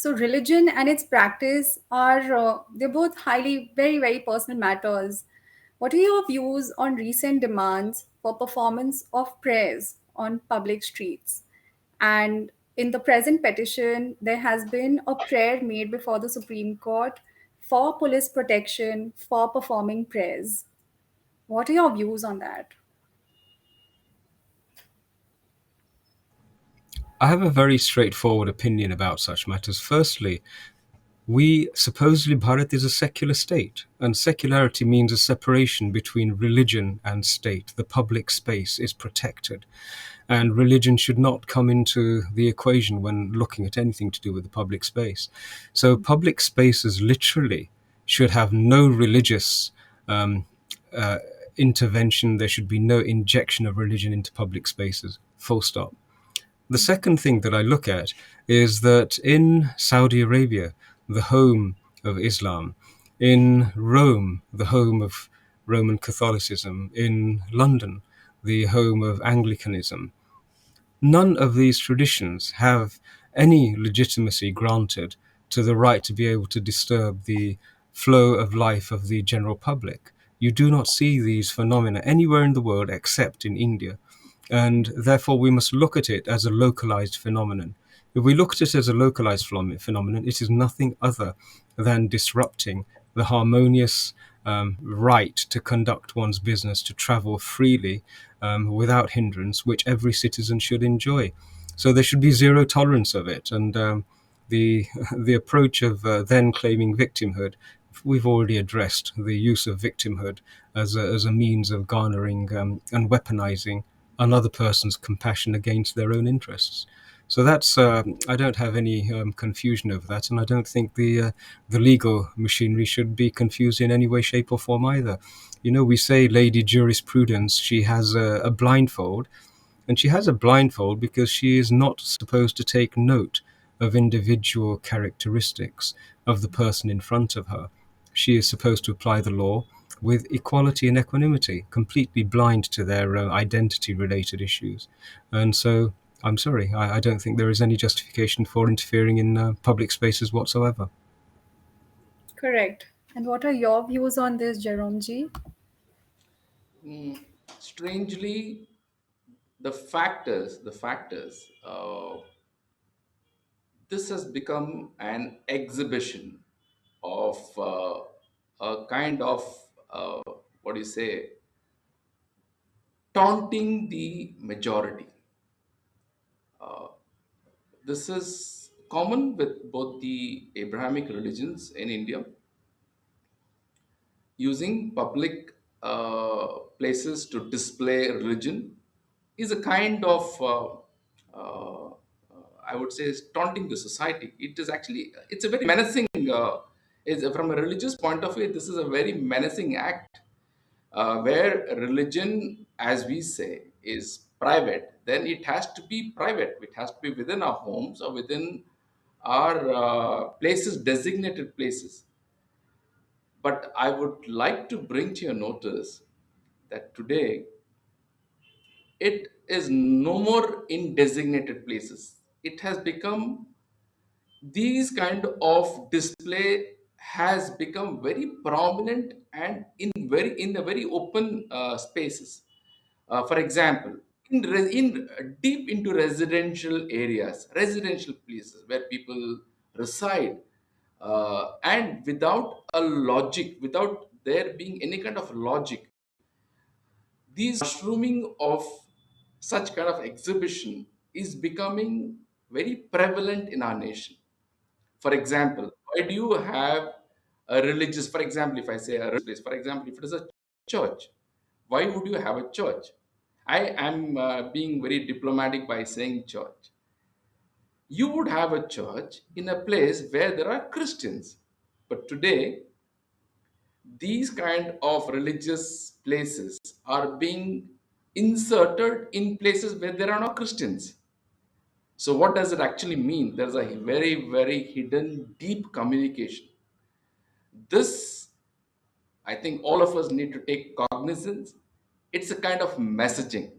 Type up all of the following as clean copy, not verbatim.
So religion and its practice are they're both highly very very personal matters. What are your views on recent demands for performance of prayers on public streets? And in the present petition, there has been a prayer made before the Supreme Court for police protection for performing prayers. What are your views on that? I have a very straightforward opinion about such matters. Firstly, we supposedly Bharat is a secular state, and secularity means a separation between religion and state. The public space is protected, and religion should not come into the equation when looking at anything to do with the public space. So, public spaces literally should have no religious um, uh, intervention. There should be no injection of religion into public spaces. Full stop. The second thing that I look at is that in Saudi Arabia, the home of Islam, in Rome, the home of Roman Catholicism, in London, the home of Anglicanism, none of these traditions have any legitimacy granted to the right to be able to disturb the flow of life of the general public. You do not see these phenomena anywhere in the world except in India. And therefore, we must look at it as a localized phenomenon. If we look at it as a localized phenomenon, it is nothing other than disrupting the harmonious right to conduct one's business, to travel freely without hindrance, which every citizen should enjoy. So there should be zero tolerance of it. And the the approach of then claiming victimhood, we've already addressed the use of victimhood as a means of garnering and weaponizing another person's compassion against their own interests. So that's I don't have any confusion over that, and I don't think the legal machinery should be confused in any way, shape, or form either. You know, we say Lady Jurisprudence, she has a blindfold, and she has a blindfold because she is not supposed to take note of individual characteristics of the person in front of her. She is supposed to apply the law with equality and equanimity, completely blind to their identity related issues. And so, I'm sorry, I don't think there is any justification for interfering in public spaces whatsoever. Correct. And what are your views on this, Jerome ji? Strangely, the factors, this has become an exhibition of a kind of uh, what do you say, taunting the majority. This is common with both the Abrahamic religions in India, using public places to display religion is a kind of I would say is taunting the society. It is actually, it's a very menacing is from a religious point of view, this is a very menacing act, where religion, as we say, is private. Then it has to be private, it has to be within our homes or within our places, designated places. But I would like to bring to your notice that today it is no more in designated places. It has become, these kind of display has become very prominent and in the very open spaces. For example, in deep into residential areas, residential places where people reside, and without a logic, without there being any kind of logic, these mushrooming of such kind of exhibition is becoming very prevalent in our nation. For example, why do you have a religious, for example, if I say a religious place, for example, if it is a church, why would you have a church? I am being very diplomatic by saying church. You would have a church in a place where there are Christians. But today, these kind of religious places are being inserted in places where there are no Christians. So, what does it actually mean? There's a very, very hidden, deep communication. This, I think, all of us need to take cognizance. It's a kind of messaging.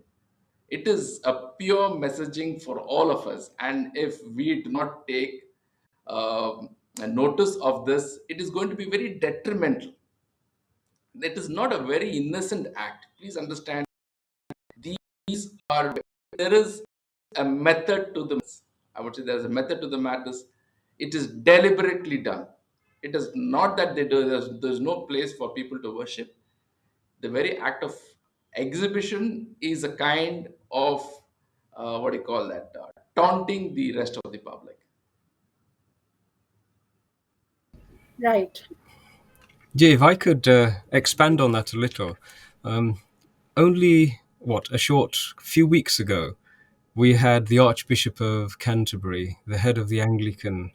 It is a pure messaging for all of us. And if we do not take notice of this, it is going to be very detrimental. It is not a very innocent act. Please understand, these are, there is a method to the, I would say there's a method to the madness. It is deliberately done. It is not that they do, there's no place for people to worship. The very act of exhibition is a kind of what do you call that, taunting the rest of the public. Right. Yeah, if I could expand on that a little. Um, only, a short few weeks ago, we had the Archbishop of Canterbury, the head of the Anglican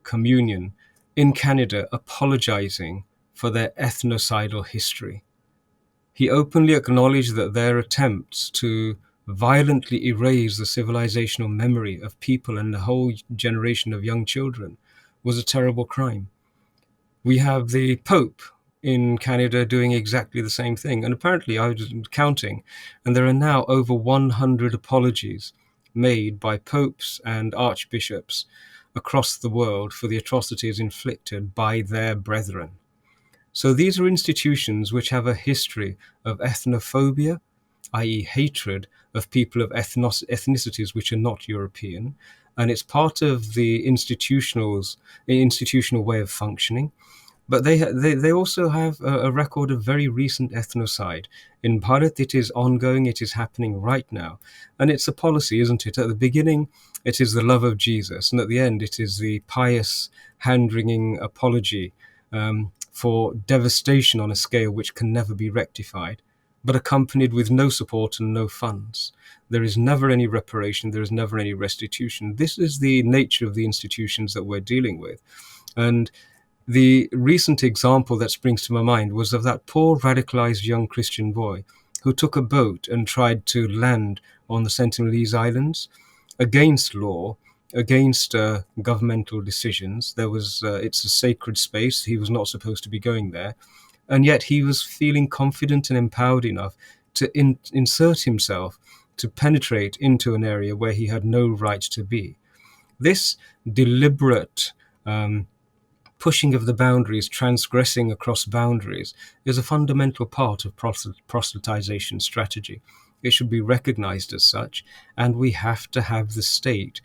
Communion in Canada, apologizing for their ethnocidal history. He openly acknowledged that their attempts to violently erase the civilizational memory of people and the whole generation of young children was a terrible crime. We have the Pope in Canada doing exactly the same thing. And apparently, I was counting, and there are now over 100 apologies made by popes and archbishops across the world for the atrocities inflicted by their brethren. So these are institutions which have a history of ethnophobia, i.e. hatred of people of ethnicities which are not European, and it's part of the institutional way of functioning. But they also have a record of very recent ethnocide. In Bharat, it is ongoing, it is happening right now. And it's a policy, isn't it? At the beginning, it is the love of Jesus. And at the end, it is the pious, hand-wringing apology for devastation on a scale which can never be rectified, but accompanied with no support and no funds. There is never any reparation, there is never any restitution. This is the nature of the institutions that we're dealing with. And the recent example that springs to my mind was of that poor radicalized young Christian boy who took a boat and tried to land on the Sentinelese Islands against law, against governmental decisions. It's a sacred space. He was not supposed to be going there. And yet he was feeling confident and empowered enough to insert himself, to penetrate into an area where he had no right to be. This deliberate pushing of the boundaries, transgressing across boundaries, is a fundamental part of proselytization strategy. It should be recognized as such, and we have to have the state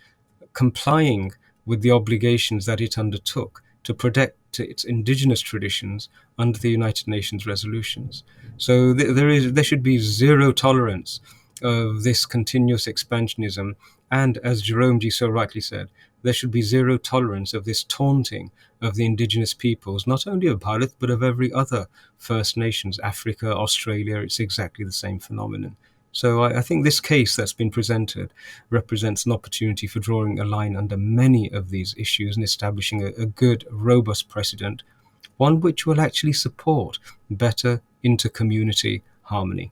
complying with the obligations that it undertook to protect its indigenous traditions under the United Nations resolutions. So there should be zero tolerance of this continuous expansionism, and as Jerome G so rightly said, there should be zero tolerance of this taunting of the indigenous peoples, not only of Bharat, but of every other First Nations, Africa, Australia. It's exactly the same phenomenon. So I think this case that's been presented represents an opportunity for drawing a line under many of these issues and establishing a good, robust precedent, one which will actually support better inter-community harmony.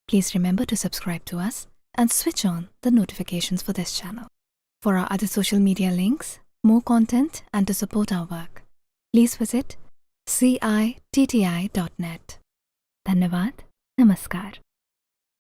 Please remember to subscribe to us and switch on the notifications for this channel. For our other social media links, more content, and to support our work, please visit citti.net. Dhanyavad. Namaskar.